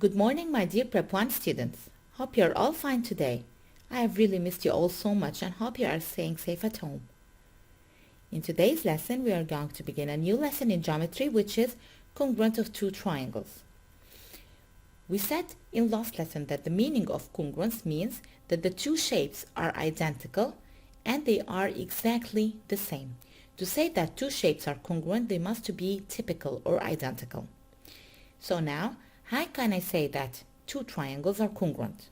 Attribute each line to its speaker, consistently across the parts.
Speaker 1: Good morning, my dear Prep 1 students. Hope you're all fine today. I have really missed you all so much and hope you are staying safe at home. In today's lesson, we are going to begin a new lesson in geometry, which is congruent of two triangles. We said in last lesson that the meaning of congruence means that the two shapes are identical and they are exactly the same. To say that two shapes are congruent, they must be typical or identical. So now, how can I say that two triangles are congruent?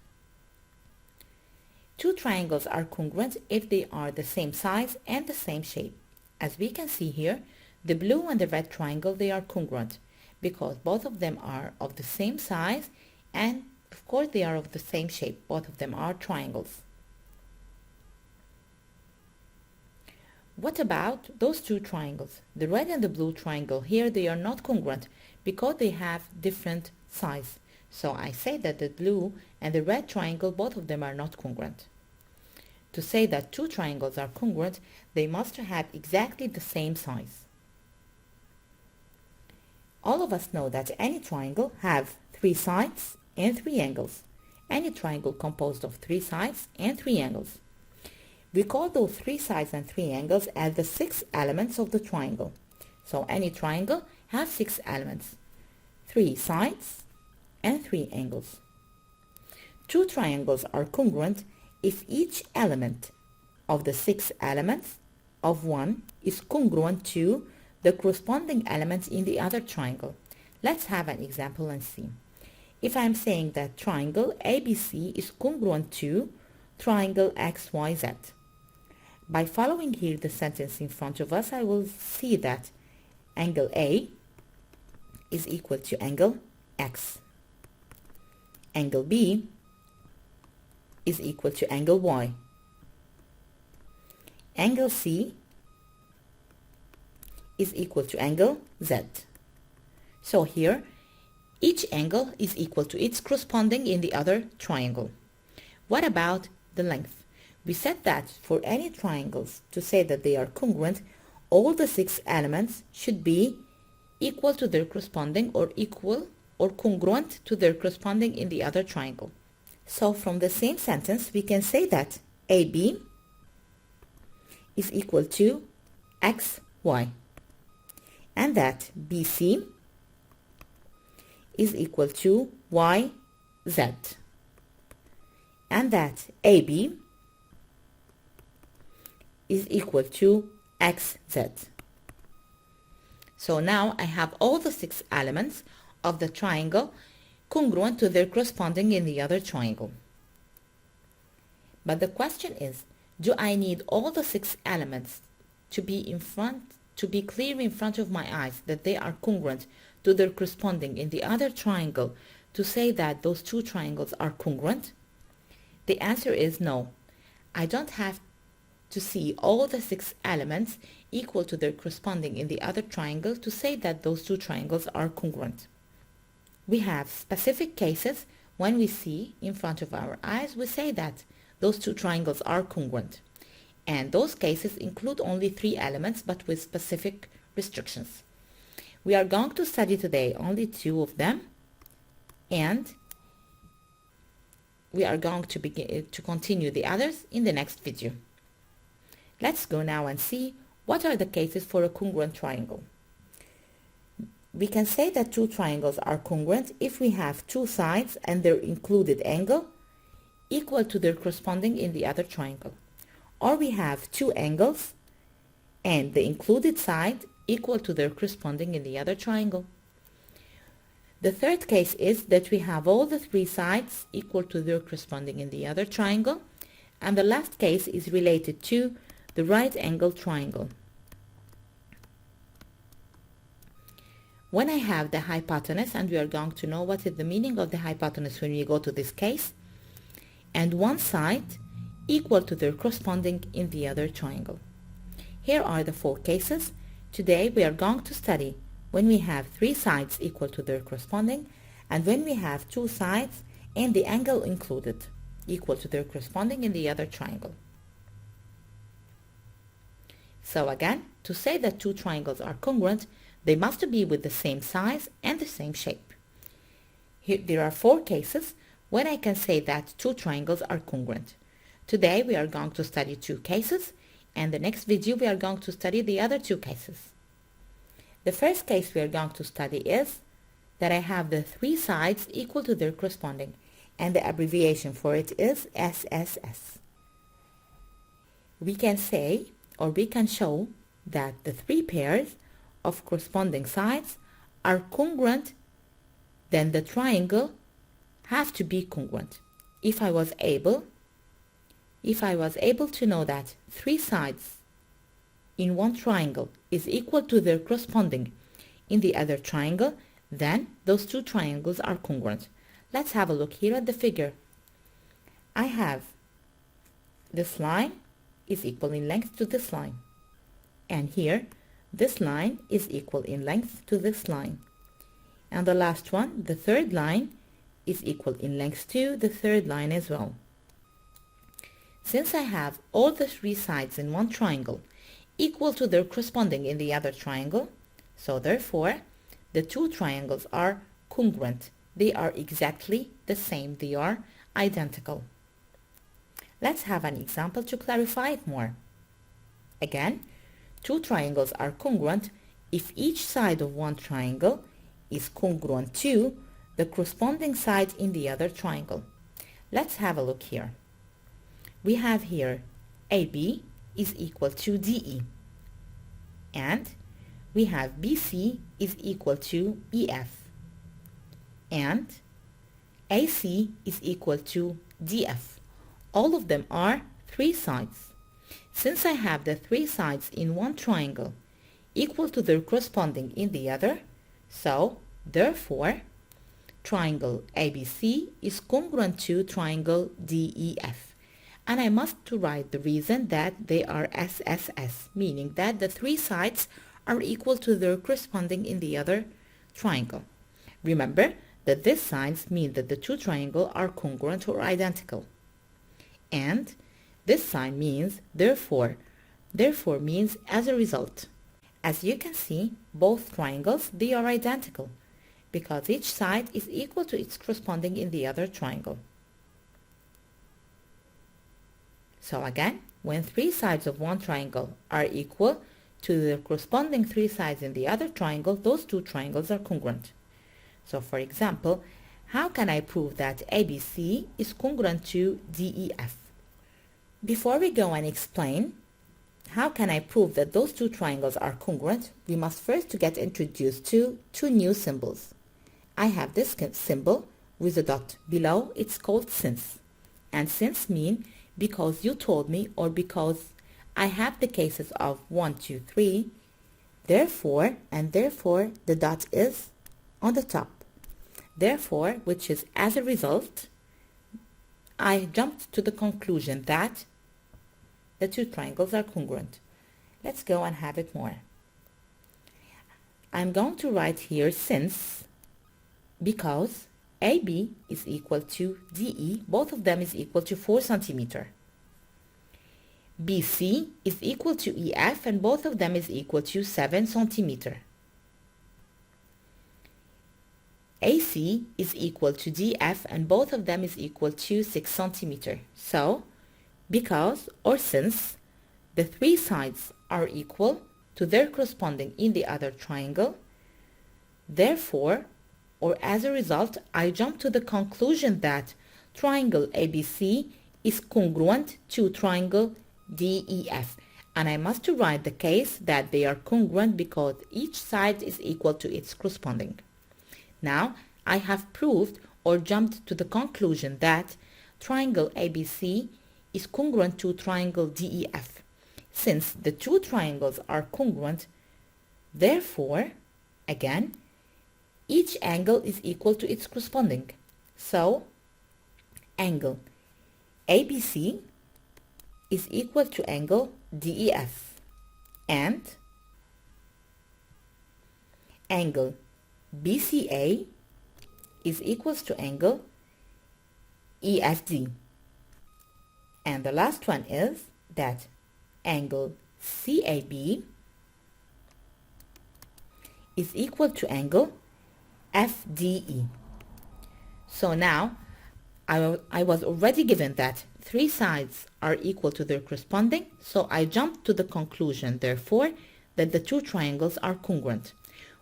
Speaker 1: Two triangles are congruent if they are the same size and the same shape. As we can see here, the blue and the red triangle, they are congruent because both of them are of the same size and of course they are of the same shape. Both of them are triangles. What about those two triangles? The red and the blue triangle here, they are not congruent because they have different size. So I say that the blue and the red triangle, both of them are not congruent. To say that two triangles are congruent, they must have exactly the same size. All of us know that any triangle have three sides and three angles. Any triangle composed of three sides and three angles. We call those three sides and three angles as the 6 elements of the triangle. So any triangle has 6 elements, 3 sides and 3 angles. Two triangles are congruent if each element of the 6 elements of one is congruent to the corresponding elements in the other triangle. Let's have an example and see. If I'm saying that triangle ABC is congruent to triangle XYZ. By following here the sentence in front of us, I will see that angle A is equal to angle X. Angle B is equal to angle Y. Angle C is equal to angle Z. So here, each angle is equal to its corresponding in the other triangle. What about the length? We said that for any triangles, to say that they are congruent, all the 6 elements should be equal to their corresponding or equal or congruent to their corresponding in the other triangle. So from the same sentence, we can say that AB is equal to XY and that BC is equal to YZ and that AB is equal to XZ. So now I have all the 6 elements of the triangle congruent to their corresponding in the other triangle. But the question is, do I need all the 6 elements to be clear in front of my eyes that they are congruent to their corresponding in the other triangle to say that those two triangles are congruent? The answer is no. I don't have to see all the 6 elements equal to their corresponding in the other triangle to say that those two triangles are congruent. We have specific cases when we see in front of our eyes, we say that those two triangles are congruent. And those cases include only 3 elements but with specific restrictions. We are going to study today only 2 of them and we are going to begin to continue the others in the next video. Let's go now and see what are the cases for a congruent triangle. We can say that two triangles are congruent if we have 2 sides and their included angle equal to their corresponding in the other triangle. Or we have 2 angles and the included side equal to their corresponding in the other triangle. The third case is that we have all the 3 sides equal to their corresponding in the other triangle. And the last case is related to the right angle triangle. When I have the hypotenuse, and we are going to know what is the meaning of the hypotenuse when we go to this case, and one side equal to their corresponding in the other triangle. Here are the 4 cases. Today we are going to study when we have 3 sides equal to their corresponding and when we have 2 sides and the angle included equal to their corresponding in the other triangle. So again, to say that two triangles are congruent, they must be with the same size and the same shape. Here, there are 4 cases when I can say that 2 triangles are congruent. Today we are going to study 2 cases, and the next video we are going to study the other 2 cases. The first case we are going to study is that I have the 3 sides equal to their corresponding, and the abbreviation for it is SSS. We can say, or we can show, that the 3 pairs of corresponding sides are congruent, then the triangle have to be congruent. If I was able to know that 3 sides in one triangle is equal to their corresponding in the other triangle, then those 2 triangles are congruent. Let's have a look here at the figure. I have this line is equal in length to this line, and here this line is equal in length to this line, and the last one, the third line, is equal in length to the third line as well. Since I have all the 3 sides in one triangle equal to their corresponding in the other triangle, so therefore the 2 triangles are congruent. They are exactly the same. They are identical. Let's have an example to clarify it more. Again, 2 triangles are congruent if each side of one triangle is congruent to the corresponding side in the other triangle. Let's have a look here. We have here AB is equal to DE, and we have BC is equal to EF, and AC is equal to DF. All of them are 3 sides. Since I have the 3 sides in one triangle equal to their corresponding in the other, so therefore triangle ABC is congruent to triangle DEF. And I must write the reason that they are SSS, meaning that the 3 sides are equal to their corresponding in the other triangle. Remember that these signs mean that the 2 triangles are congruent or identical. And this sign means therefore. Therefore means as a result. As you can see, both triangles, they are identical because each side is equal to its corresponding in the other triangle. So again, when 3 sides of one triangle are equal to the corresponding 3 sides in the other triangle, those 2 triangles are congruent. So for example, how can I prove that ABC is congruent to DEF? Before we go and explain how can I prove that those 2 triangles are congruent, we must first get introduced to 2 new symbols. I have this symbol with a dot below. It's called since. And since mean because you told me, or because I have the cases of 1, 2, 3, therefore, and therefore the dot is on the top. Therefore, which is as a result, I jumped to the conclusion that the 2 triangles are congruent. Let's go and have it more. I'm going to write here since because AB is equal to DE, both of them is equal to 4 centimeter. BC is equal to EF, and both of them is equal to 7 centimeter. AC is equal to DF, and both of them is equal to 6 centimeter. So, because or since the 3 sides are equal to their corresponding in the other triangle, therefore, or as a result, I jump to the conclusion that triangle ABC is congruent to triangle DEF. And I must write the case that they are congruent because each side is equal to its corresponding. Now, I have proved or jumped to the conclusion that triangle ABC is congruent to triangle DEF. Since the 2 triangles are congruent, therefore, again, each angle is equal to its corresponding. So, angle ABC is equal to angle DEF, and angle BCA is equals to angle EFD. And the last one is that angle CAB is equal to angle FDE. So now I was already given that three sides are equal to their corresponding, so I jumped to the conclusion, therefore, that the two triangles are congruent.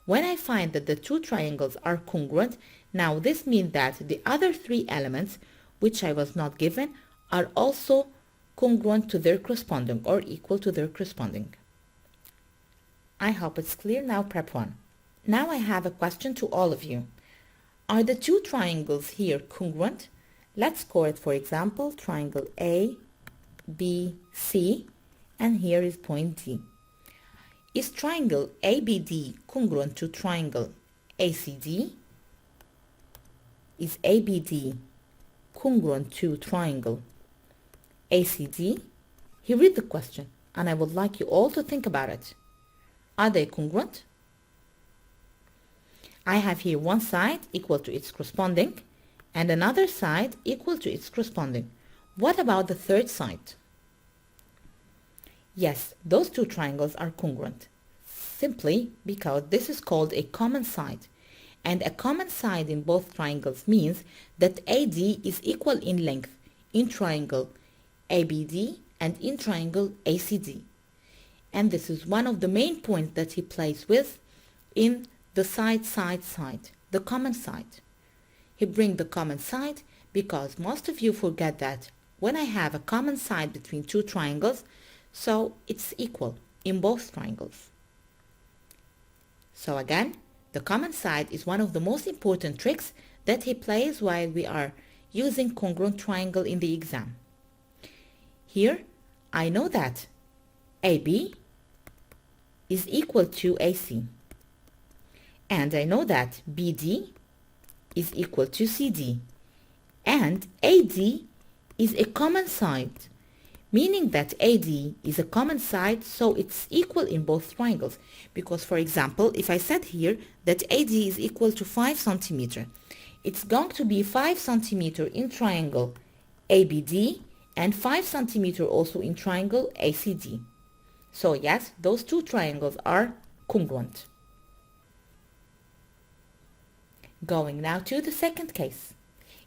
Speaker 1: When I find that the two triangles are congruent, now this means that the other three elements, which I was not given, are also congruent to their corresponding or equal to their corresponding. I hope it's clear now, prep 1. Now I have a question to all of you. Are the two triangles here congruent? Let's score it, for example, triangle A, B, C, and here is point D. Is triangle ABD congruent to triangle ACD? Is ABD congruent to triangle ACD? Here read the question, and I would like you all to think about it. Are they congruent? I have here one side equal to its corresponding and another side equal to its corresponding. What about the third side? Yes, those two triangles are congruent, simply because this is called a common side. And a common side in both triangles means that AD is equal in length in triangle ABD and in triangle ACD. And this is one of the main points that he plays with in the side, the common side. He brings the common side because most of you forget that when I have a common side between two triangles, so it's equal in both triangles. So again, the common side is one of the most important tricks that he plays while we are using congruent triangle in the exam. Here, I know that AB is equal to AC. And I know that BD is equal to CD. And AD is a common side, meaning that AD is a common side, so it's equal in both triangles. Because, for example, if I said here that AD is equal to 5 centimeter, it's going to be 5 centimeter in triangle ABD and 5 centimeter also in triangle ACD. So yes, those two triangles are congruent. Going now to the second case.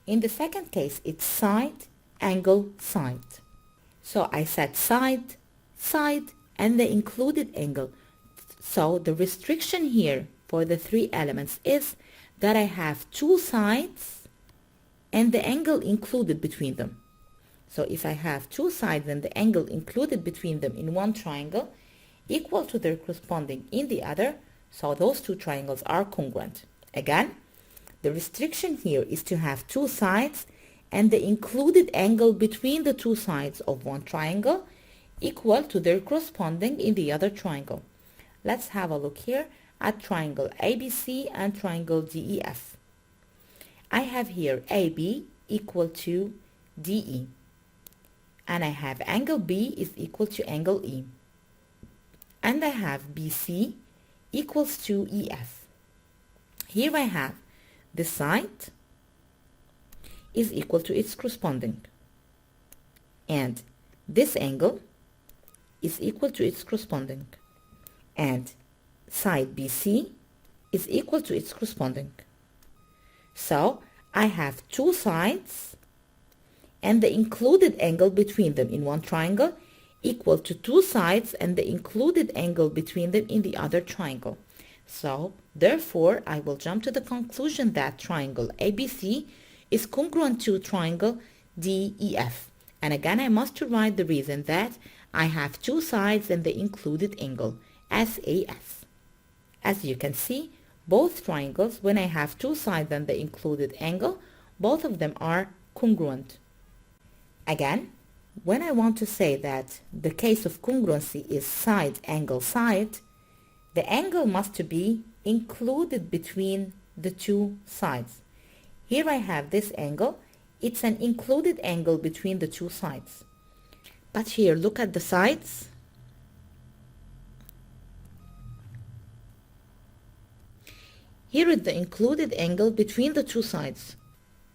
Speaker 1: In the second case, it's side, angle, side. So I said side, side, and the included angle. So the restriction here for the three elements is that I have two sides and the angle included between them. So if I have two sides and the angle included between them in one triangle equal to their corresponding in the other, so those two triangles are congruent. Again, the restriction here is to have two sides and the included angle between the two sides of one triangle equal to their corresponding in the other triangle. Let's have a look here at triangle ABC and triangle DEF. I have here AB equal to DE. And I have angle B is equal to angle E. And I have BC equals to EF. Here I have the side is equal to its corresponding. And this angle is equal to its corresponding. And side BC is equal to its corresponding. So I have two sides and the included angle between them in one triangle equal to two sides and the included angle between them in the other triangle. So, therefore, I will jump to the conclusion that triangle ABC is congruent to triangle DEF. And again, I must write the reason that I have two sides and the included angle, SAS. As you can see, both triangles, when I have two sides and the included angle, both of them are congruent. Again, when I want to say that the case of congruency is side, angle, side, the angle must be included between the two sides. Here I have this angle. It's an included angle between the two sides. But here, look at the sides. Here is the included angle between the two sides.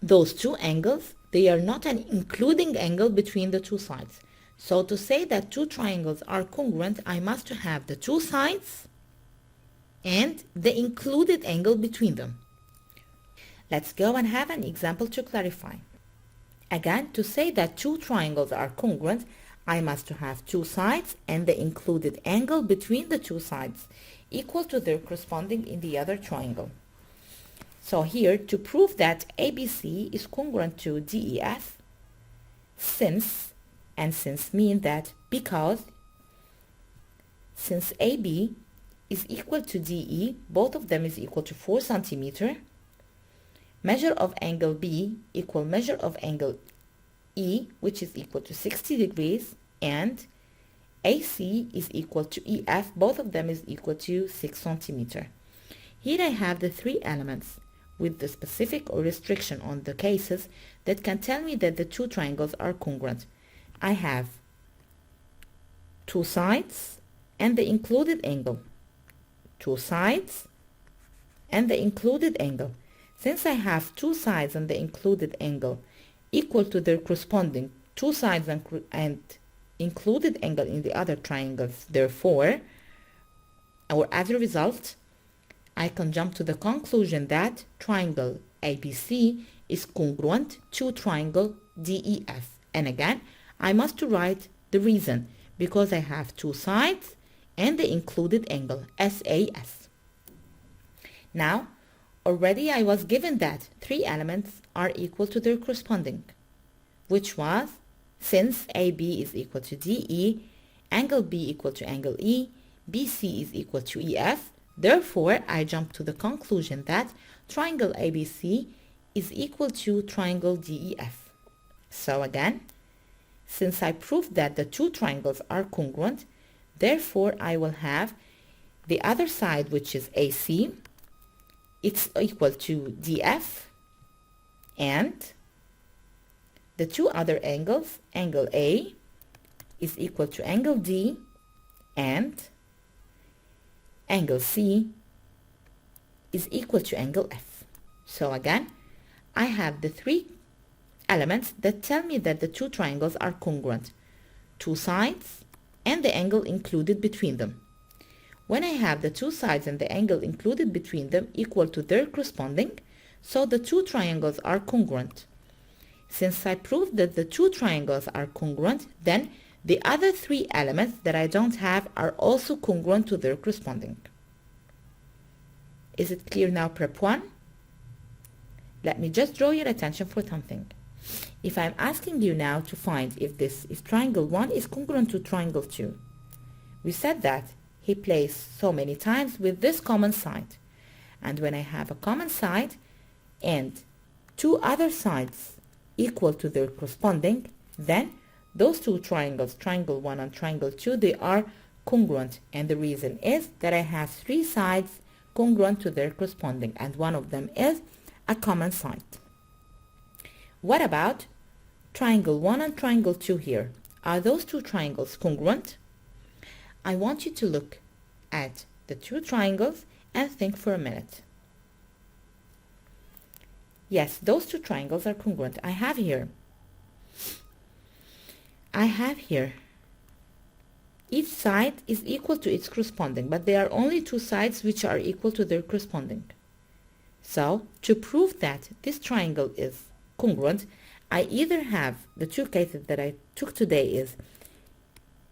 Speaker 1: Those two angles, they are not an including angle between the two sides. So to say that two triangles are congruent, I must have the two sides and the included angle between them. Let's go and have an example to clarify. Again, to say that two triangles are congruent, I must have two sides and the included angle between the two sides equal to their corresponding in the other triangle. So here, to prove that ABC is congruent to DEF, since mean that because since AB is equal to DE, both of them is equal to 4 centimeter, measure of angle B equal measure of angle E, which is equal to 60 degrees, and AC is equal to EF, both of them is equal to 6 centimeter. Here I have the three elements with the specific or restriction on the cases that can tell me that the two triangles are congruent. I have two sides and the included angle. Two sides and the included angle. Since I have two sides and the included angle equal to their corresponding two sides and included angle in the other triangles, therefore, or as a result, I can jump to the conclusion that triangle ABC is congruent to triangle DEF. And again, I must write the reason, because I have two sides and the included angle, SAS. Now, already I was given that three elements are equal to their corresponding, which was, since AB is equal to DE, angle B equal to angle E, BC is equal to EF, therefore I jump to the conclusion that triangle ABC is equal to triangle DEF. So again, since I proved that the two triangles are congruent, therefore I will have the other side, which is AC, it's equal to DF, and the two other angles, angle A is equal to angle D, and angle C is equal to angle F. So again, I have the three elements that tell me that the two triangles are congruent. Two sides and the angle included between them. When I have the two sides and the angle included between them equal to their corresponding, so the two triangles are congruent. Since I proved that the two triangles are congruent, then the other three elements that I don't have are also congruent to their corresponding. Is it clear now, prep 1? Let me just draw your attention for something. If I'm asking you now to find if triangle 1 is congruent to triangle 2, we said that he plays so many times with this common side. And when I have a common side and two other sides equal to their corresponding, then those two triangles, triangle 1 and triangle 2, they are congruent. And the reason is that I have three sides congruent to their corresponding, and one of them is a common side. What about triangle 1 and triangle 2 here? Are those two triangles congruent? I want you to look at the two triangles and think for a minute. Yes, those two triangles are congruent. I have here each side is equal to its corresponding, but there are only two sides which are equal to their corresponding. So, to prove that this triangle is congruent, I either have the two cases that I took today is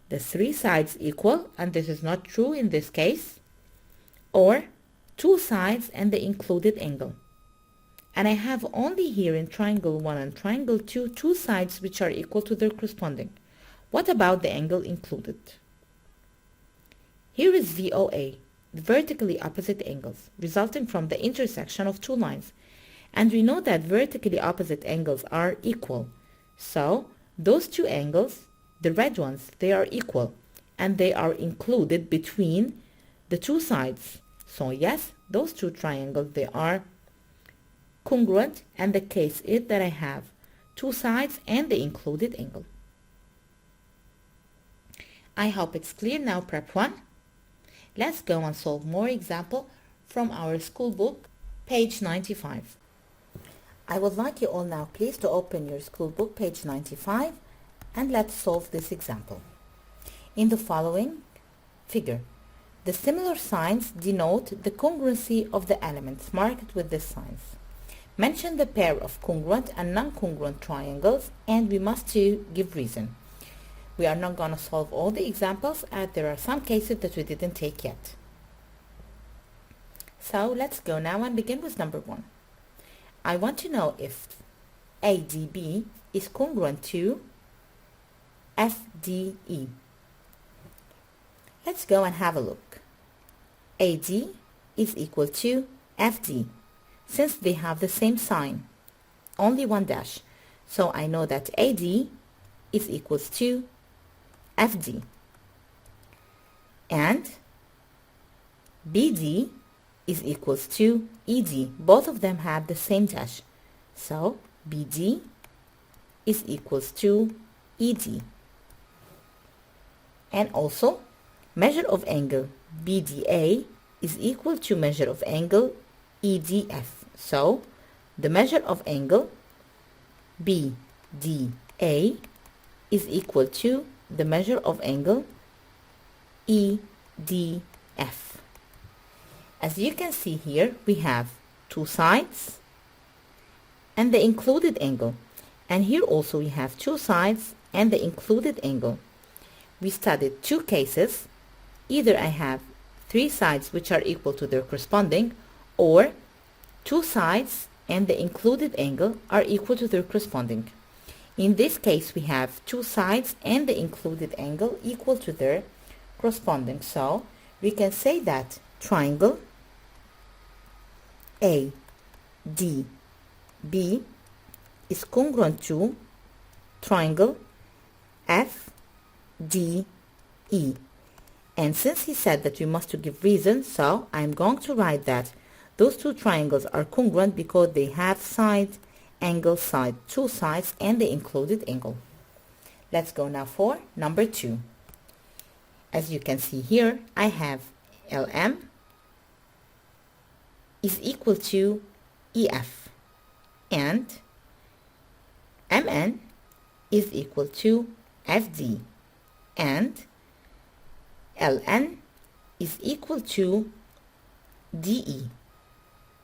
Speaker 1: the three sides equal, and this is not true in this case, or two sides and the included angle. And I have only here in triangle 1 and triangle 2, two sides which are equal to their corresponding. What about the angle included? Here is VOA, the vertically opposite angles, resulting from the intersection of two lines. And we know that vertically opposite angles are equal. So, those two angles, the red ones, they are equal. And they are included between the two sides. So yes, those two triangles, they are congruent, and the case is that I have two sides and the included angle. I hope it's clear now, prep 1. Let's go and solve more example from our school book, page 95. I would like you all now please to open your school book, page 95, and let's solve this example. In the following figure, the similar signs denote the congruency of the elements marked with these signs. Mention the pair of congruent and non-congruent triangles, and we must give reason. We are not going to solve all the examples as there are some cases that we didn't take yet. So let's go now and begin with number 1. I want to know if ADB is congruent to FDE. Let's go and have a look. AD is equal to FD. Since they have the same sign, only one dash, so I know that AD is equals to FD. And BD is equals to ED. Both of them have the same dash, so BD is equals to ED. And also, measure of angle BDA is equal to measure of angle EDF. So, the measure of angle BDA is equal to the measure of angle EDF. As you can see here, we have two sides and the included angle. And here also we have two sides and the included angle. We studied two cases. Either I have three sides which are equal to their corresponding, or two sides and the included angle are equal to their corresponding. In this case, we have two sides and the included angle equal to their corresponding. So we can say that triangle ADB is congruent to triangle FDE. And since he said that we must to give reason, so I'm going to write that those two triangles are congruent because they have side, angle, side, two sides, and the included angle. Let's go now for number 2. As you can see here, I have LM is equal to EF, and MN is equal to FD, and LN is equal to DE.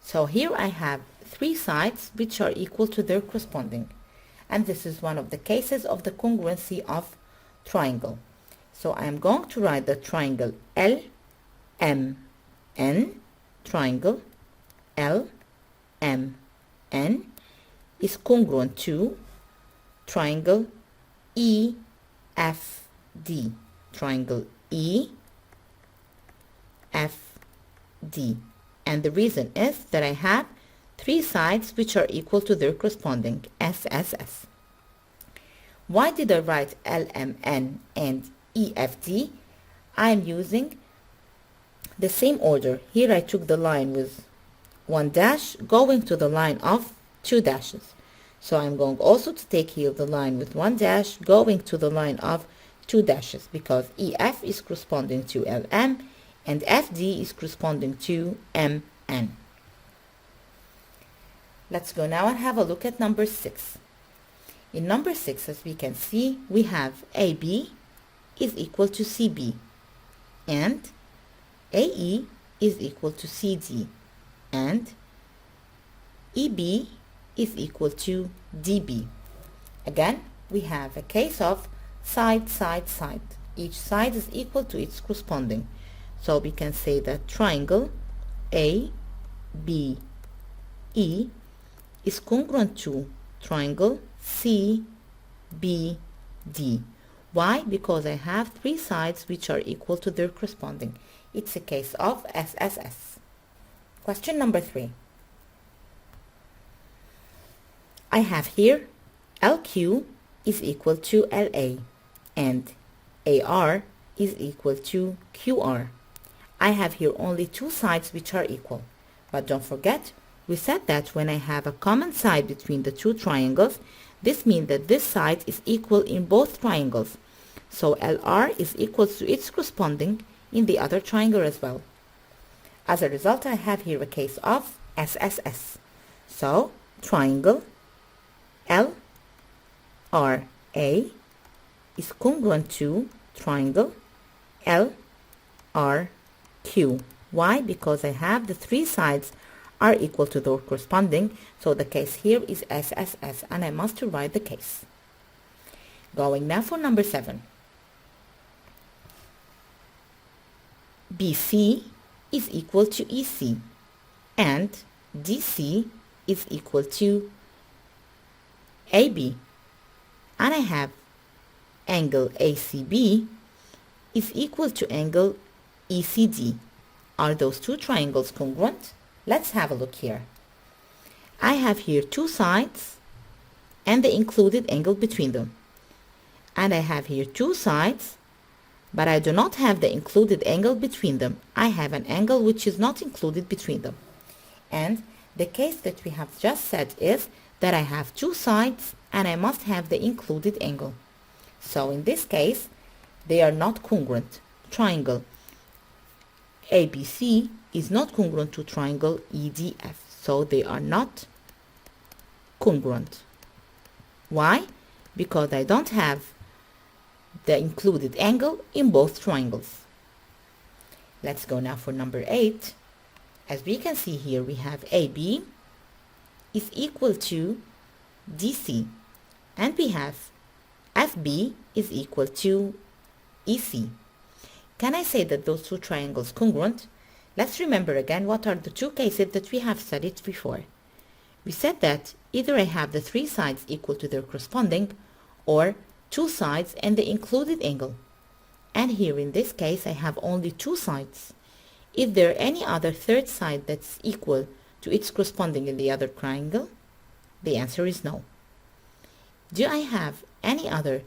Speaker 1: So here I have three sides which are equal to their corresponding, and this is one of the cases of the congruency of triangle. So I am going to write the triangle LMN, triangle LMN is congruent to triangle EFD, triangle EFD. And the reason is that I have three sides which are equal to their corresponding, SSS. Why did I write LMN and EFD? I am using the same order. Here I took the line with one dash going to the line of two dashes. So I'm going also to take here the line with one dash going to the line of two dashes, because EF is corresponding to LM and FD is corresponding to MN. Let's go now and have a look at number 6. In number 6, as we can see, we have AB is equal to CB, and AE is equal to CD, and EB is equal to DB. Again, we have a case of side, side, side. Each side is equal to its corresponding. So we can say that triangle ABE is congruent to triangle CBD. Why? Because I have three sides which are equal to their corresponding. It's a case of SSS. Question number 3. I have here LQ is equal to LA and AR is equal to QR. I have here only two sides which are equal. But don't forget, we said that when I have a common side between the two triangles, this means that this side is equal in both triangles. So LR is equal to its corresponding in the other triangle as well. As a result, I have here a case of SSS. So triangle LRA is congruent to triangle LRQ. Why? Because I have the three sides are equal to their corresponding. So the case here is SSS, and I must write the case. Going now for number 7. BC is equal to EC, and DC is equal to AB, and I have angle ACB is equal to angle ECD. Are those two triangles congruent? Let's have a look here. I have here two sides and the included angle between them. And I have here two sides, but I do not have the included angle between them. I have an angle which is not included between them. And the case that we have just said is that I have two sides and I must have the included angle. So in this case, they are not congruent. Triangle ABC is not congruent to triangle EDF. So they are not congruent. Why? Because I don't have the included angle in both triangles. Let's go now for number 8. As we can see here, we have AB is equal to DC, and we have FB is equal to EC. Can I say that those two triangles congruent? Let's remember again what are the two cases that we have studied before. We said that either I have the three sides equal to their corresponding, or two sides and the included angle. And here in this case I have only two sides. Is there any other third side that's equal to its corresponding in the other triangle? The answer is no. Do I have any other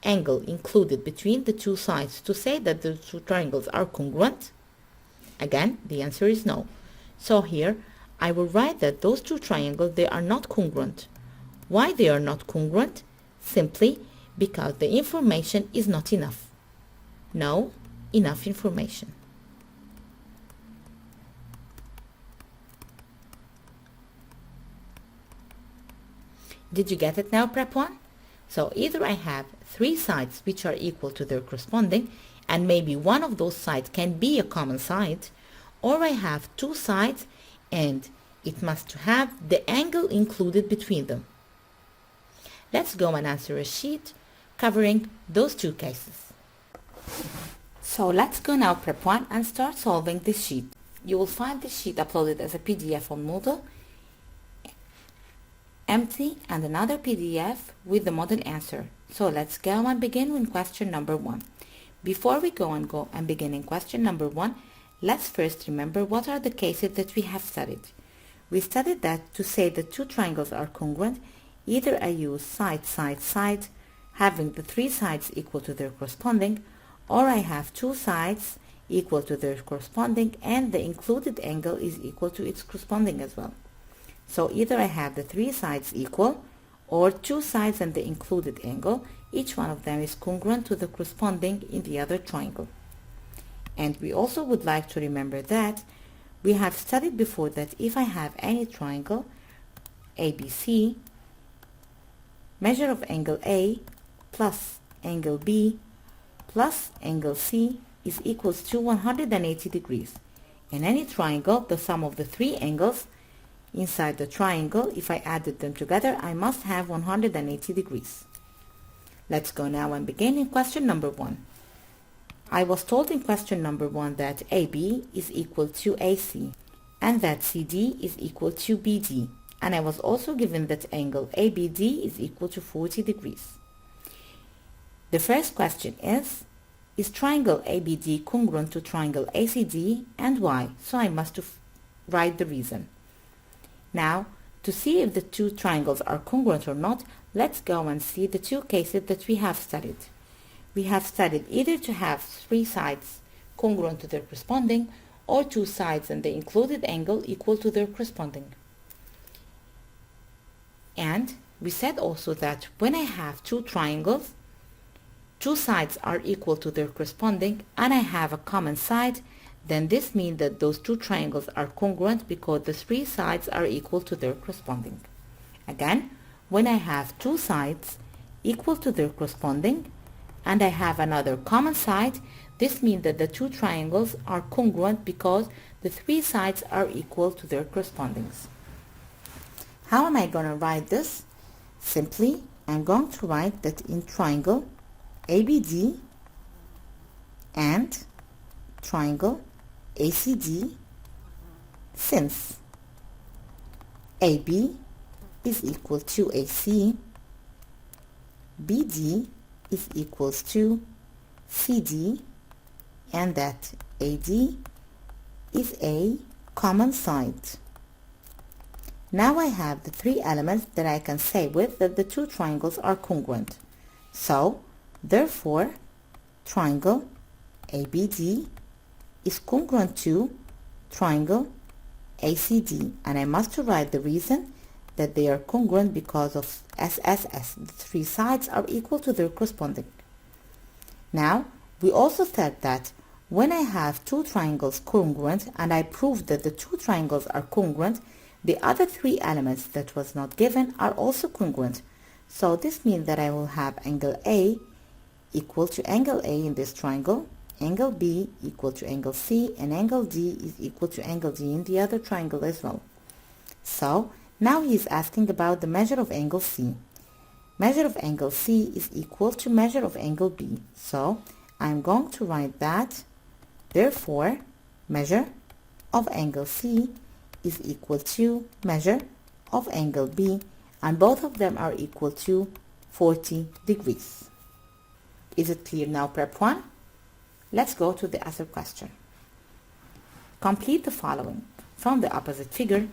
Speaker 1: angle included between the two sides to say that the two triangles are congruent? Again, the answer is no. So here I will write that those two triangles, they are not congruent. Why they are not congruent? Simply because the information is not enough. No enough information. Did you get it now, Prep 1? So either I have three sides which are equal to their corresponding, and maybe one of those sides can be a common side, or I have two sides and it must have the angle included between them. Let's go and answer a sheet covering those two cases. So let's go now, Prep 1, and start solving this sheet. You will find this sheet uploaded as a PDF on Moodle, empty, and another PDF with the model answer. So let's go and begin with question number 1. Before we go and begin in question number 1, let's first remember what are the cases that we have studied. We studied that to say that two triangles are congruent, either I use side, side, side, having the three sides equal to their corresponding, or I have two sides equal to their corresponding and the included angle is equal to its corresponding as well. So either I have the three sides equal, or two sides and the included angle, each one of them is congruent to the corresponding in the other triangle. And we also would like to remember that we have studied before that if I have any triangle ABC, measure of angle A plus angle B plus angle C is equals to 180 degrees. In any triangle, the sum of the three angles inside the triangle, if I added them together, I must have 180 degrees. Let's go now and begin in question number 1. I was told in question number 1 that AB is equal to AC and that CD is equal to BD, and I was also given that angle ABD is equal to 40 degrees. The first question is triangle ABD congruent to triangle ACD, and why? So I must write the reason. Now, to see if the two triangles are congruent or not, let's go and see the two cases that we have studied. We have studied either to have three sides congruent to their corresponding, or two sides and the included angle equal to their corresponding. And we said also that when I have two triangles, two sides are equal to their corresponding, and I have a common side, then this means that those two triangles are congruent because the three sides are equal to their corresponding. Again, when I have two sides equal to their corresponding and I have another common side, This means that the two triangles are congruent because the three sides are equal to their correspondings. How am I going to write this? Simply, I'm going to write that in triangle ABD and triangle ACD, since AB is equal to AC, BD is equals to CD, and that AD is a common side. Now I have the three elements that I can say with that the two triangles are congruent. So, therefore, triangle ABD is congruent to triangle ACD, and I must write the reason that they are congruent because of SSS. The three sides are equal to their corresponding. Now, we also said that when I have two triangles congruent and I proved that the two triangles are congruent, the other three elements that was not given are also congruent. So this means that I will have angle A equal to angle A in this triangle, angle B equal to angle C, and angle D is equal to angle D in the other triangle as well. So now he is asking about the measure of angle C. Measure of angle C is equal to measure of angle B. So I'm going to write that, therefore, measure of angle C is equal to measure of angle B, and both of them are equal to 40 degrees. Is it clear now, prep 1? Let's go to the other question. Complete the following. From the opposite figure,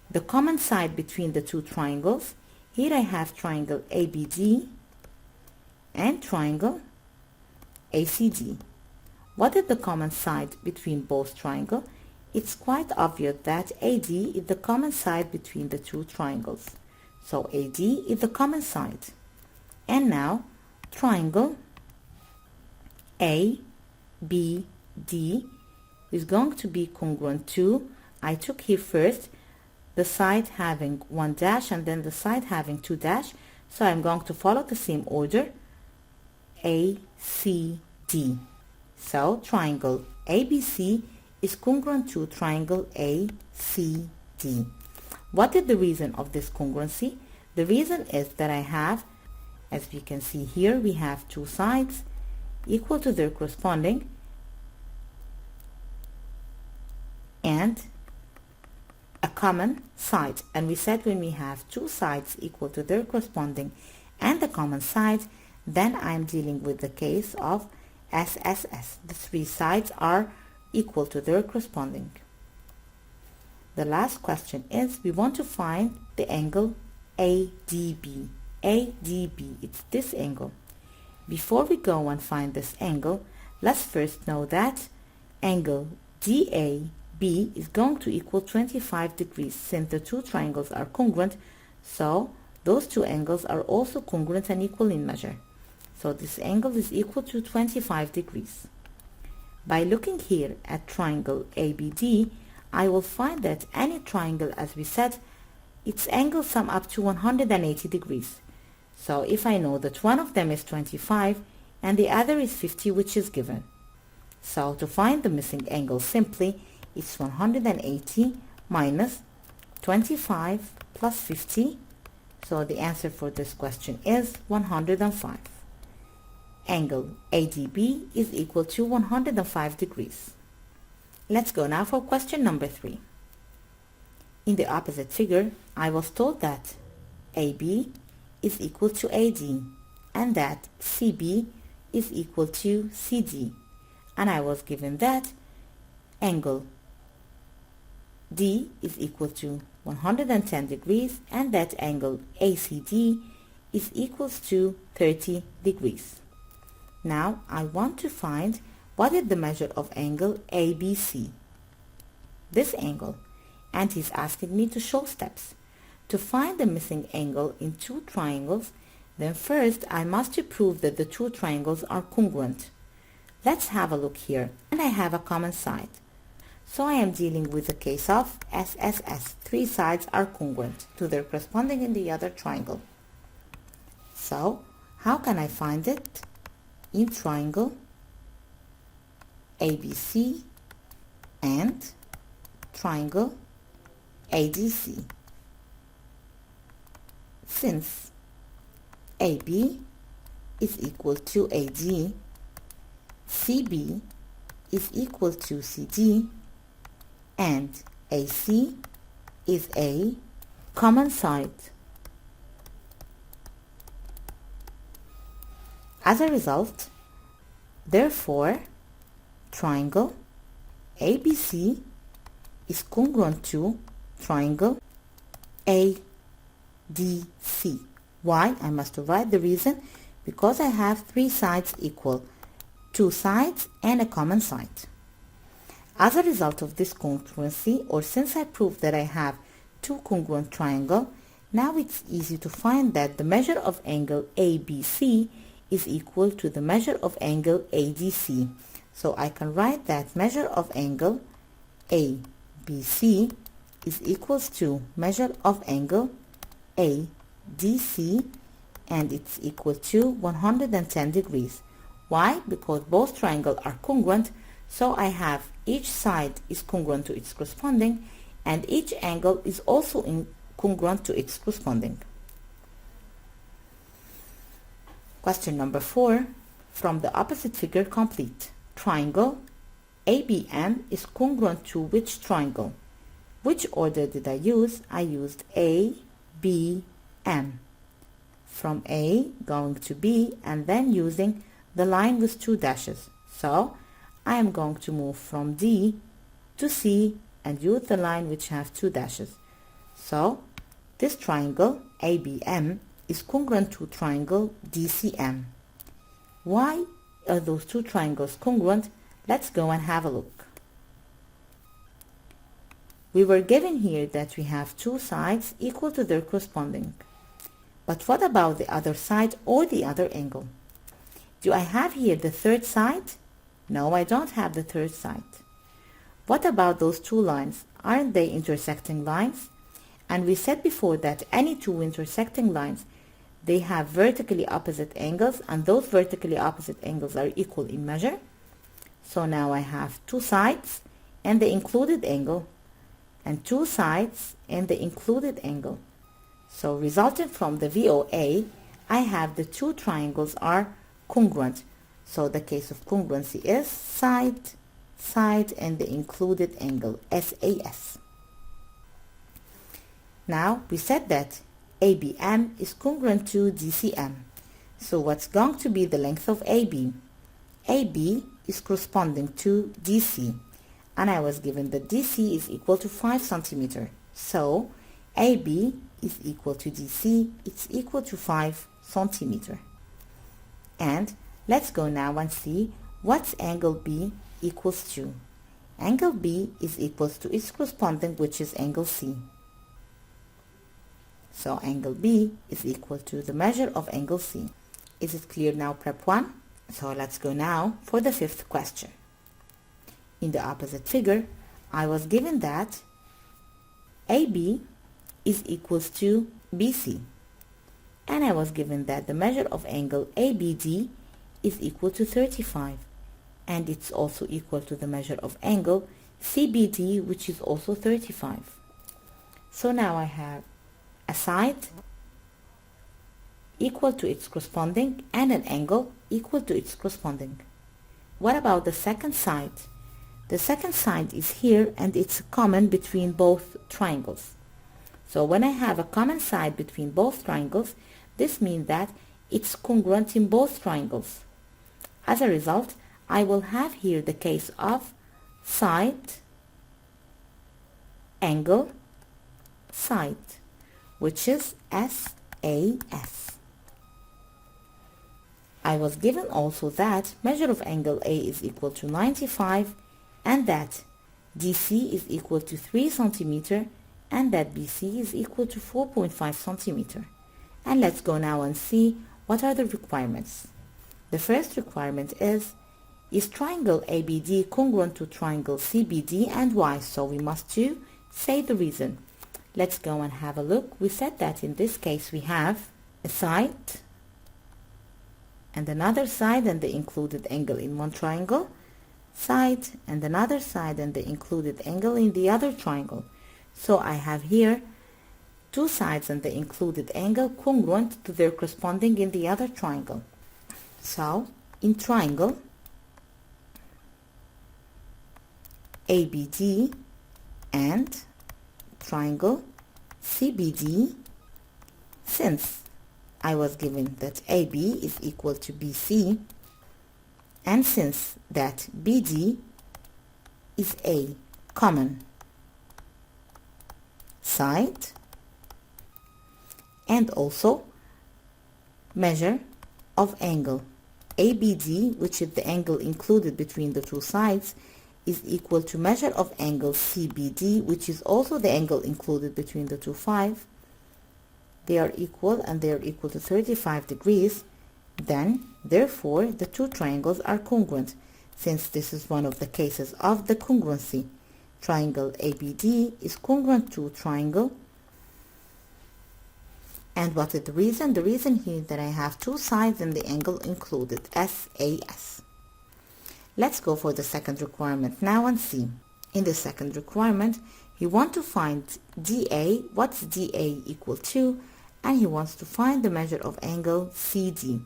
Speaker 1: the common side between the two triangles. Here I have triangle ABD and triangle ACD. What is the common side between both triangles? It's quite obvious that AD is the common side between the two triangles. So AD is the common side. And now triangle ABD is going to be congruent to, I took here first the side having one dash and then the side having two dash. So I'm going to follow the same order, ACD. So triangle ABC is congruent to triangle ACD. What is the reason of this congruency? The reason is that I have, as we can see here, we have two sides equal to their corresponding and a common side. And we said when we have two sides equal to their corresponding and a common side, then I'm dealing with the case of SSS. The three sides are equal to their corresponding. The last question is we want to find the angle ADB. ADB, it's this angle. Before we go and find this angle, let's first know that angle DAB is going to equal 25 degrees since the two triangles are congruent, so those two angles are also congruent and equal in measure. So this angle is equal to 25 degrees. By looking here at triangle ABD, I will find that any triangle, as we said, its angles sum up to 180 degrees. So if I know that one of them is 25 and the other is 50, which is given. So to find the missing angle simply, it's 180 minus 25 plus 50. So the answer for this question is 105. Angle ADB is equal to 105 degrees. Let's go now for question number 3. In the opposite figure, I was told that AB is equal to AD and that CB is equal to CD, and I was given that angle D is equal to 110 degrees and that angle ACD is equals to 30 degrees. Now I want to find what is the measure of angle ABC, this angle, and he's asking me to show steps. To find the missing angle in two triangles, then first I must prove that the two triangles are congruent. Let's have a look here, and I have a common side. So I am dealing with the case of SSS. Three sides are congruent to their corresponding in the other triangle. So how can I find it? In triangle ABC and triangle ADC. Since AB is equal to AD, CB is equal to CD, and AC is a common side. As a result, therefore, triangle ABC is congruent to triangle ADC. Why? I must provide the reason. Because I have three sides equal, two sides and a common side. As a result of this congruency, or since I proved that I have two congruent triangles, now it's easy to find that the measure of angle ABC is equal to the measure of angle ADC. So I can write that measure of angle ABC is equals to measure of angle ADC, and it's equal to 110 degrees. Why? Because both triangles are congruent, so I have each side is congruent to its corresponding, and each angle is also congruent to its corresponding. Question number 4. From the opposite figure complete. Triangle ABM is congruent to which triangle? Which order did I use? I used A, B, M. From A going to B and then using the line with two dashes. So I am going to move from D to C and use the line which has two dashes. So this triangle ABM is congruent to triangle DCM. Why are those two triangles congruent? Let's go and have a look. We were given here that we have two sides equal to their corresponding. But what about the other side or the other angle? Do I have here the third side? No, I don't have the third side. What about those two lines? Aren't they intersecting lines? And we said before that any two intersecting lines, they have vertically opposite angles, and those vertically opposite angles are equal in measure. So now I have two sides and the included angle, and two sides and the included angle. So resulting from the VOA, I have the two triangles are congruent. So the case of congruency is side, side, and the included angle, SAS. Now we said that ABM is congruent to DCM. So what's going to be the length of AB? AB is corresponding to DC, and I was given that DC is equal to 5 centimeter. So AB is equal to DC, it's equal to 5 centimeter. And let's go now and see what's angle B equals to. Angle B is equals to its corresponding, which is angle C. So angle B is equal to the measure of angle C. Is it clear now, prep 1? So let's go now for the fifth question. In the opposite figure, I was given that AB is equals to BC, and I was given that the measure of angle ABD is equal to 35, and it's also equal to the measure of angle CBD, which is also 35. So now I have a side equal to its corresponding and an angle equal to its corresponding. What about the second side? The second side is here, and it's common between both triangles. So when I have a common side between both triangles, this means that it's congruent in both triangles. As a result, I will have here the case of side, angle, side, which is SAS. I was given also that measure of angle A is equal to 95, and that DC is equal to 3 centimeter, and that BC is equal to 4.5 centimeter. And let's go now and see what are the requirements. The first requirement is triangle ABD congruent to triangle CBD, and why? So we must say the reason. Let's go and have a look. We said that in this case we have a side and another side and the included angle in one triangle. side and another side and the included angle in the other triangle. So I have here two sides and the included angle congruent to their corresponding in the other triangle. So in triangle ABD and triangle CBD, since I was given that AB is equal to BC, and since that BD is a common side, and also measure of angle ABD, which is the angle included between the two sides, is equal to measure of angle CBD, which is also the angle included between the two sides. They are equal and they are equal to 35 degrees. Then, therefore, the two triangles are congruent, since this is one of the cases of the congruency. Triangle ABD is congruent to triangle. And what is the reason? The reason here that I have two sides and the angle included, SAS. Let's go for the second requirement now and see. In the second requirement, he wants to find DA, what's DA equal to, and he wants to find the measure of angle CD.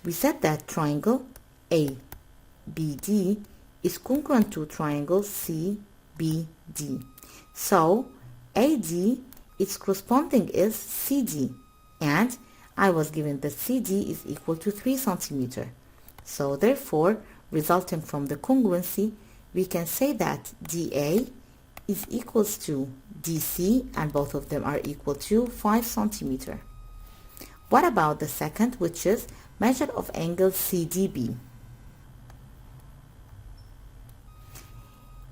Speaker 1: We said that triangle ABD is congruent to triangle CBD. So AD, its corresponding is CD, and I was given that CD is equal to 3 centimeter. So therefore, resulting from the congruency, we can say that DA is equals to DC, and both of them are equal to 5 centimeter. What about the second, which is measure of angle CDB?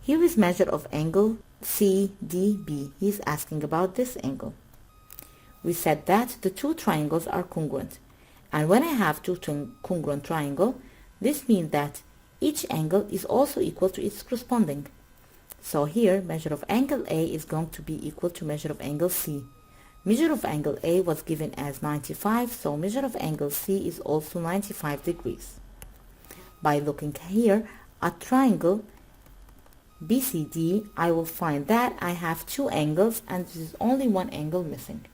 Speaker 1: Here is measure of angle CDB. He's asking about this angle. We said that the two triangles are congruent, and when I have two congruent triangles, this means that each angle is also equal to its corresponding. So here, measure of angle A is going to be equal to measure of angle C. Measure of angle A was given as 95, so measure of angle C is also 95 degrees. By looking here at triangle BCD, I will find that I have two angles and there is only one angle missing.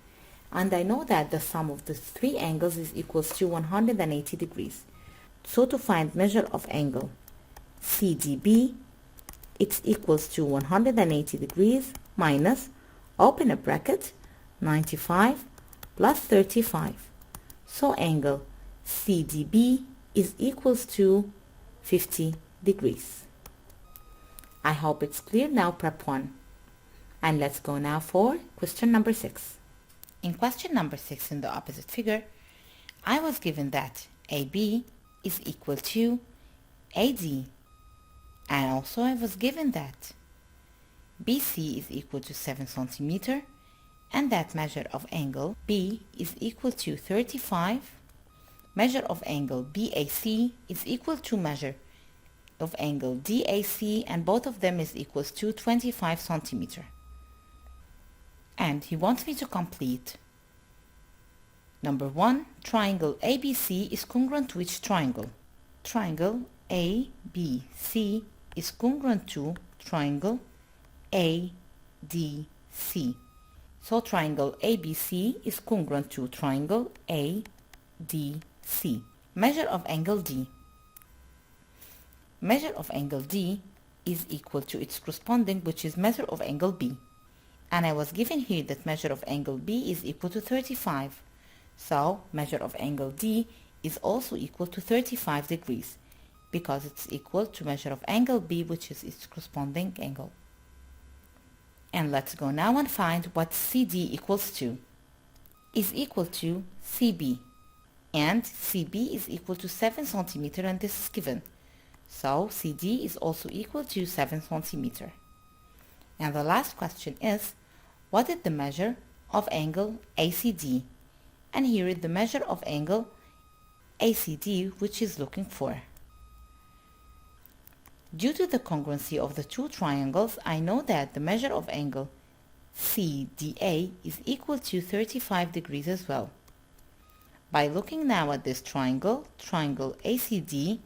Speaker 1: And I know that the sum of the three angles is equals to 180 degrees. So to find measure of angle CDB, it's equals to 180 degrees minus, open a bracket, 95 plus 35. So angle CDB is equals to 50 degrees. I hope it's clear now, prep 1. And let's go now for question number 6. In question number 6, in the opposite figure, I was given that AB is equal to AD, and also I was given that BC is equal to 7 centimeter, and that measure of angle B is equal to 35. Measure of angle BAC is equal to measure of angle DAC, and both of them is equals to 25 centimeter. And he wants me to complete number 1, triangle ABC is congruent to which triangle? Triangle ABC is congruent to triangle ADC. So triangle ABC is congruent to triangle ADC. Measure of angle D. Measure of angle D is equal to its corresponding, which is measure of angle B. And I was given here that measure of angle B is equal to 35. So measure of angle D is also equal to 35 degrees, because it's equal to measure of angle B, which is its corresponding angle. And let's go now and find what CD equals to. Is equal to CB, and CB is equal to 7 centimeter, and this is given. So CD is also equal to 7 centimeter. And the last question is, what is the measure of angle ACD? And here is the measure of angle ACD, which is looking for. Due to the congruency of the two triangles, I know that the measure of angle CDA is equal to 35 degrees as well. By looking now at this triangle, triangle ACD,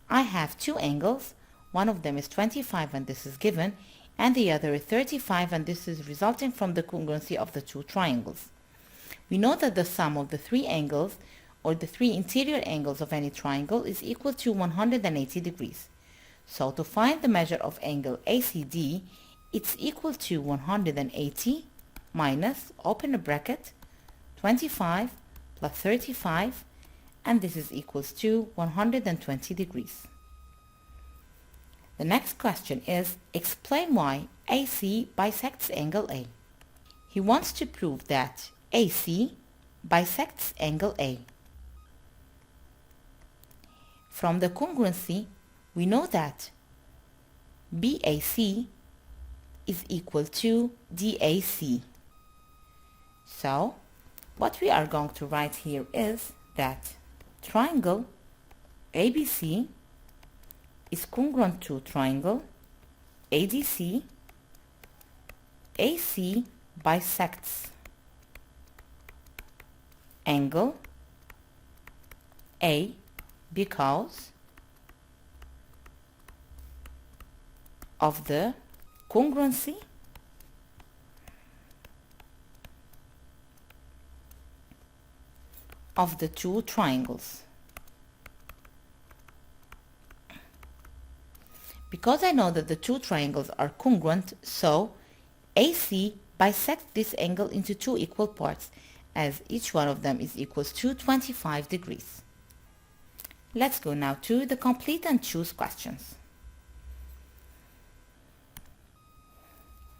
Speaker 1: I have two angles. One of them is 25 and this is given, and the other is 35 and this is resulting from the congruency of the two triangles. We know that the sum of the three angles or the three interior angles of any triangle is equal to 180 degrees. So to find the measure of angle ACD, it's equal to 180 minus, open a bracket, 25 plus 35, and this is equals to 120 degrees. The next question is, explain why AC bisects angle A. He wants to prove that AC bisects angle A. From the congruency, we know that BAC is equal to DAC. So, what we are going to write here is that triangle ABC is congruent to triangle ADC. AC bisects angle A because of the congruency of the two triangles. Because I know that the two triangles are congruent, so AC bisects this angle into two equal parts, as each one of them is equals to 25 degrees. Let's go now to the complete and choose questions.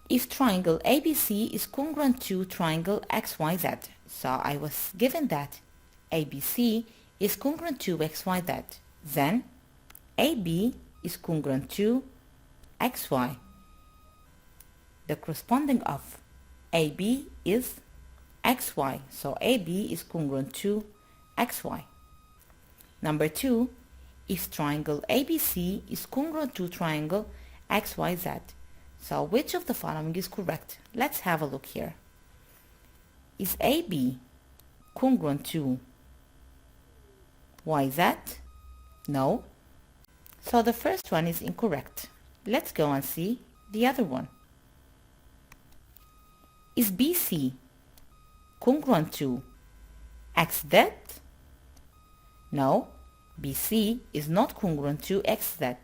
Speaker 1: If triangle ABC is congruent to triangle XYZ, so I was given that ABC is congruent to XYZ, then AB is congruent to XY. The corresponding of AB is XY, so AB is congruent to XY. Number 2, if triangle ABC is congruent to triangle XYZ, so which of the following is correct? Let's have a look here. Is AB congruent to YZ? No. So the first one is incorrect. Let's go and see the other one. Is BC congruent to XZ? No, BC is not congruent to XZ.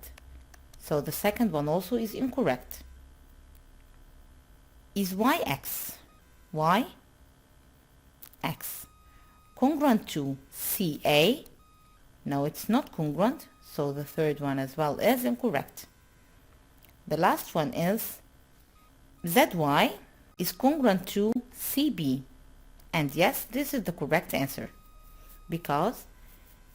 Speaker 1: So the second one also is incorrect. Is YX congruent to CA? No, it's not congruent, so the third one as well is incorrect. The last one is ZY is congruent to CB. And yes, this is the correct answer, because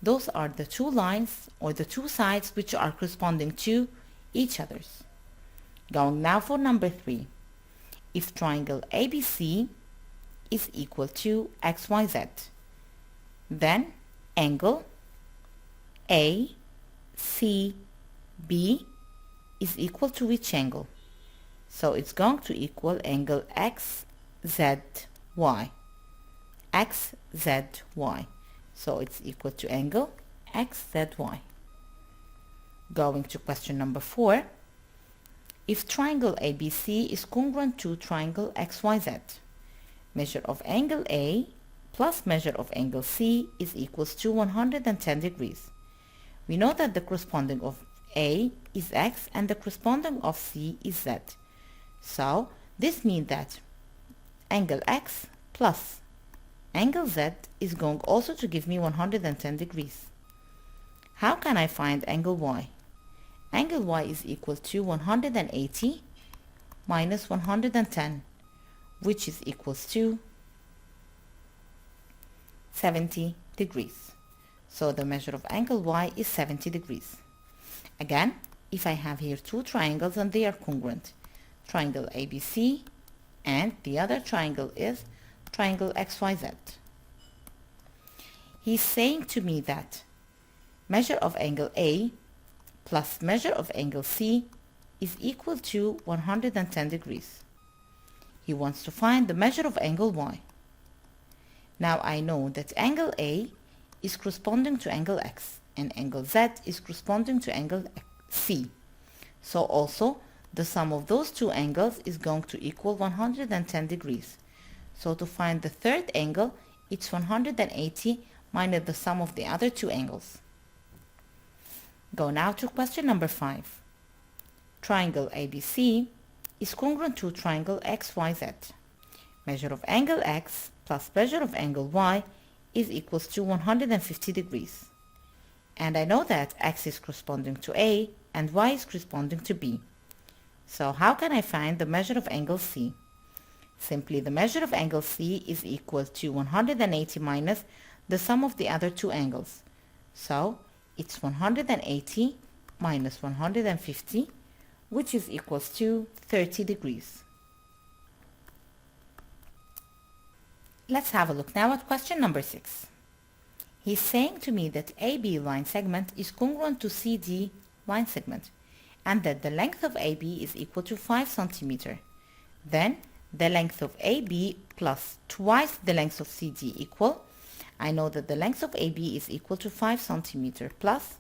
Speaker 1: those are the two lines or the two sides which are corresponding to each other's. Going now for number 3. If triangle ABC is equal to XYZ, then angle ACB is equal to which angle? So it's going to equal angle XZY. XZY. So it's equal to angle XZY. Going to question number 4. If triangle ABC is congruent to triangle XYZ, measure of angle A plus measure of angle C is equals to 110 degrees. We know that the corresponding of A is X and the corresponding of C is Z. So this means that angle X plus angle Z is going also to give me 110 degrees. How can I find angle Y? Angle Y is equal to 180 minus 110, which is equals to 70 degrees. So the measure of angle Y is 70 degrees. Again, if I have here two triangles and they are congruent, triangle ABC and the other triangle is triangle XYZ. He's saying to me that measure of angle A plus measure of angle C is equal to 110 degrees. He wants to find the measure of angle Y. Now I know that angle A is corresponding to angle X and angle Z is corresponding to angle C. So also the sum of those two angles is going to equal 110 degrees. So to find the third angle, it's 180 minus the sum of the other two angles. Go now to question number 5. Triangle ABC is congruent to triangle XYZ. Measure of angle X plus measure of angle Y is equals to 150 degrees. And I know that X is corresponding to A and Y is corresponding to B. So how can I find the measure of angle C? Simply the measure of angle C is equal to 180 minus the sum of the other two angles. So it's 180 minus 150, which is equals to 30 degrees. Let's have a look now at question number 6. He's saying to me that AB line segment is congruent to CD line segment and that the length of AB is equal to 5 cm. Then the length of AB plus twice the length of CD equal. I know that the length of AB is equal to 5 cm plus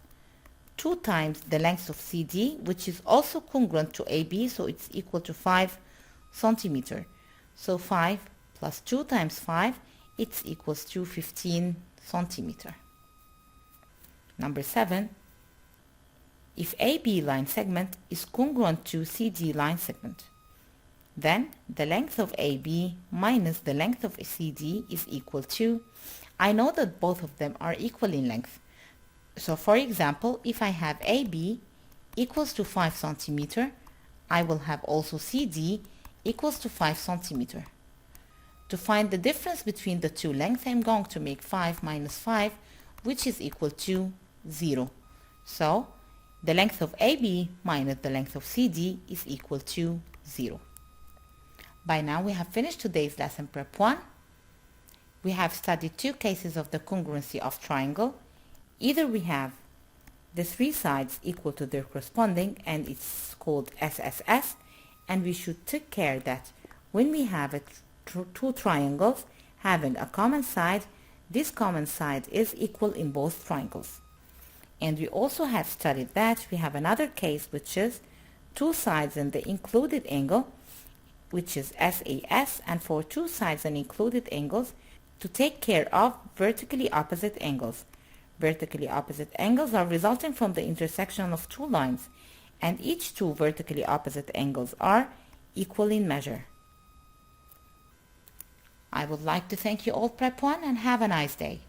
Speaker 1: 2 times the length of CD, which is also congruent to AB, so it's equal to 5 cm. So 5 plus 2 times 5, it's equals to 15 cm. Number 7. If AB line segment is congruent to CD line segment, then the length of AB minus the length of CD is equal to, I know that both of them are equal in length. So for example, if I have AB equals to 5 cm, I will have also CD equals to 5 cm. To find the difference between the two lengths, I'm going to make 5 minus 5, which is equal to 0. So the length of AB minus the length of CD is equal to 0. By now we have finished today's lesson prep 1. We have studied 2 cases of the congruency of triangle. Either we have the 3 sides equal to their corresponding and it's called SSS, and we should take care that when we have two triangles having a common side, this common side is equal in both triangles. And we also have studied that we have another case which is 2 sides and the included angle, which is SAS, and for 2 sides and included angles, to take care of vertically opposite angles. Vertically opposite angles are resulting from the intersection of 2 lines, and each 2 vertically opposite angles are equal in measure. I would like to thank you all Prep 1 and have a nice day.